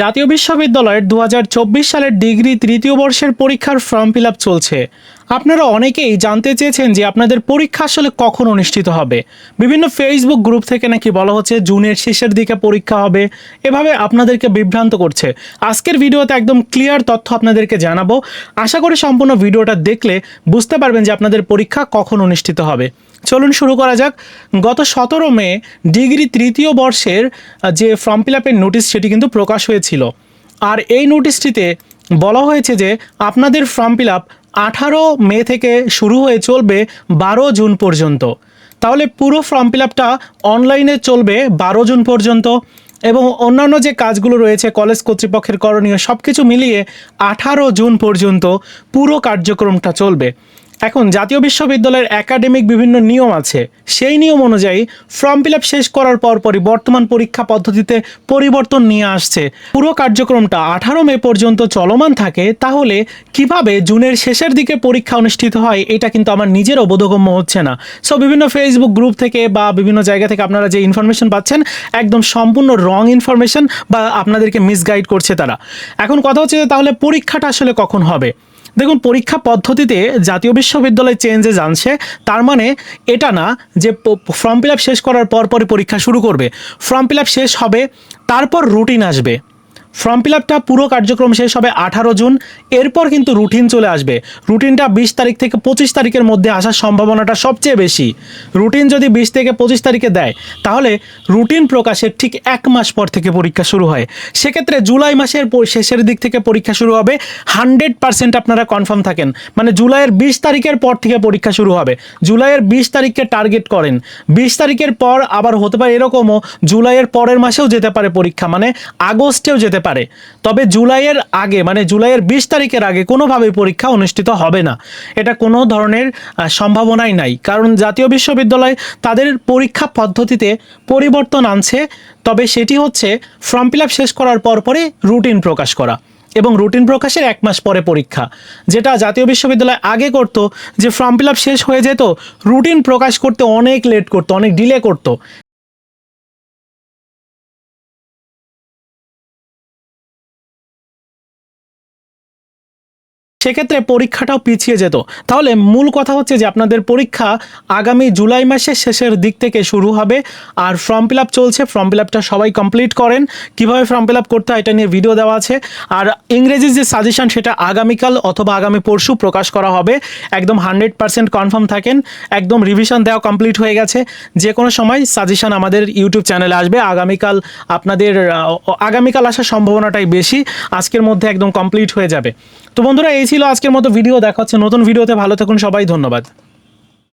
জাতীয় বিশ্ববিদ্যালয়ের 2024 সালের ডিগ্রি তৃতীয় বর্ষের পরীক্ষার ফর্ম ফিল আপ চলছে। আপনারা অনেকেই জানতে চেয়েছেন যে আপনাদের পরীক্ষা আসলে কখন অনুষ্ঠিত হবে। বিভিন্ন ফেসবুক গ্রুপ থেকে নাকি বলা হচ্ছে জুনের শেষের দিকে পরীক্ষা হবে, এভাবে আপনাদেরকে বিভ্রান্ত করছে। আজকের ভিডিওতে একদম ক্লিয়ার তথ্য আপনাদেরকে জানাবো। আশা করি সম্পূর্ণ ভিডিওটা দেখলে বুঝতে পারবেন যে আপনাদের পরীক্ষা কখন অনুষ্ঠিত হবে। চলুন শুরু করা যাক। গত 17 মে ডিগ্রি তৃতীয় বর্ষের যে ফর্ম ফিল আপের নোটিশ সেটি কিন্তু প্রকাশ হয়েছিল। আর এই নোটিশটিতে বলা হয়েছে যে আপনাদের ফর্ম ফিল আপ 18 মে থেকে শুরু হয়ে চলবে 12 জুন পর্যন্ত। তাহলে পুরো ফর্ম ফিল আপটা অনলাইনে চলবে 12 জুন পর্যন্ত এবং অন্যান্য যে কাজগুলো রয়েছে কলেজ কর্তৃপক্ষের করণীয় সব কিছু মিলিয়ে 18 জুন পর্যন্ত পুরো কার্যক্রমটা চলবে। এখন জাতীয় বিশ্ববিদ্যালয়ের একাডেমিক বিভিন্ন নিয়ম আছে, সেই নিয়ম অনুযায়ী ফর্ম ফিল আপ শেষ করার পরপরই বর্তমান পরীক্ষা পদ্ধতিতে পরিবর্তন নিয়ে আসছে। পুরো কার্যক্রমটা 18 মে পর্যন্ত চলমান থাকে, তাহলে কিভাবে জুনের শেষের দিকে পরীক্ষা অনুষ্ঠিত হয় এটা কিন্তু আমার নিজেরও বোধগম্য হচ্ছে না। সো বিভিন্ন ফেসবুক গ্রুপ থেকে বা বিভিন্ন জায়গা থেকে আপনারা যে ইনফরমেশন পাচ্ছেন একদম সম্পূর্ণ রং ইনফরমেশন বা আপনাদেরকে মিসগাইড করছে তারা। এখন কথা হচ্ছে যে তাহলে পরীক্ষাটা আসলে কখন হবে। দেখুন, পরীক্ষা পদ্ধতিতে জাতীয় বিশ্ববিদ্যালয় চেঞ্জেস আনছে, তার মানে এটা না যে ফর্ম ফিল আপ শেষ করার পরপরই পরীক্ষা শুরু করবে। ফর্ম ফিল আপ শেষ হবে, তারপর রুটিন আসবে। ফর্ম ফিল আপটা পুরো কার্যক্রম শেষ হবে 18 জুন, এরপর কিন্তু রুটিন চলে আসবে। রুটিনটা 20 তারিখ থেকে 25 তারিখের মধ্যে আসার সম্ভাবনাটা সবচেয়ে বেশি। রুটিন যদি 20 থেকে 25 তারিখে দেয়, তাহলে রুটিন প্রকাশের ঠিক 1 মাস পর থেকে পরীক্ষা শুরু হয়। সেক্ষেত্রে জুলাই মাসের শেষের দিক থেকে পরীক্ষা শুরু হবে। 100% আপনারা কনফার্ম থাকেন, মানে জুলাইয়ের 20 তারিখের পর থেকে পরীক্ষা শুরু হবে। জুলাইয়ের 20 তারিখকে টার্গেট করেন। 20 তারিখের পর আবার হতে পারে এরকমও জুলাইয়ের পরের মাসেও যেতে পারে পরীক্ষা, মানে আগস্টেও যেতে পারে। তবে জুলাইয়ের আগে, মানে জুলাইয়ের 20 তারিখের আগে কোনোভাবেই পরীক্ষা অনুষ্ঠিত হবে না। এটা কোনো ধরনের সম্ভাবনাই নাই, কারণ জাতীয় বিশ্ববিদ্যালয় তাদের পরীক্ষা পদ্ধতিতে পরিবর্তন আনছে। তবে সেটি হচ্ছে ফর্ম ফিল আপ শেষ করার পরপরই রুটিন প্রকাশ করা এবং রুটিন প্রকাশের 1 মাস পরে পরীক্ষা। যেটা জাতীয় বিশ্ববিদ্যালয় আগে করত, যে ফর্ম ফিল আপ শেষ হয়ে যেত, রুটিন প্রকাশ করতে অনেক লেট করতো, অনেক ডিলে করতো। সেক্ষেত্রে পরীক্ষাটাও পিছিয়ে যেত। তাহলে মূল কথা হচ্ছে যে আপনাদের পরীক্ষা আগামী জুলাই মাসের শেষের দিক থেকে শুরু হবে। আর ফর্ম ফিল আপ চলছে, ফর্ম ফিল আপটা সবাই কমপ্লিট করেন। কীভাবে ফর্ম ফিল আপ করতে হয় এটা নিয়ে ভিডিও দেওয়া আছে। আর ইংরেজির যে সাজেশন সেটা আগামীকাল অথবা আগামী পরশু প্রকাশ করা হবে। একদম 100% কনফার্ম থাকেন। একদম রিভিশন দেওয়া কমপ্লিট হয়ে গেছে। যে কোনো সময় সাজেশন আমাদের ইউটিউব চ্যানেলে আসবে। আগামীকাল আসার সম্ভাবনাটাই বেশি। আজকের মধ্যে একদম কমপ্লিট হয়ে যাবে। তো বন্ধুরা, এই ছিল আজকের মতো ভিডিও। দেখা হচ্ছে নতুন ভিডিওতে। ভালো থাকুন সবাই, ধন্যবাদ।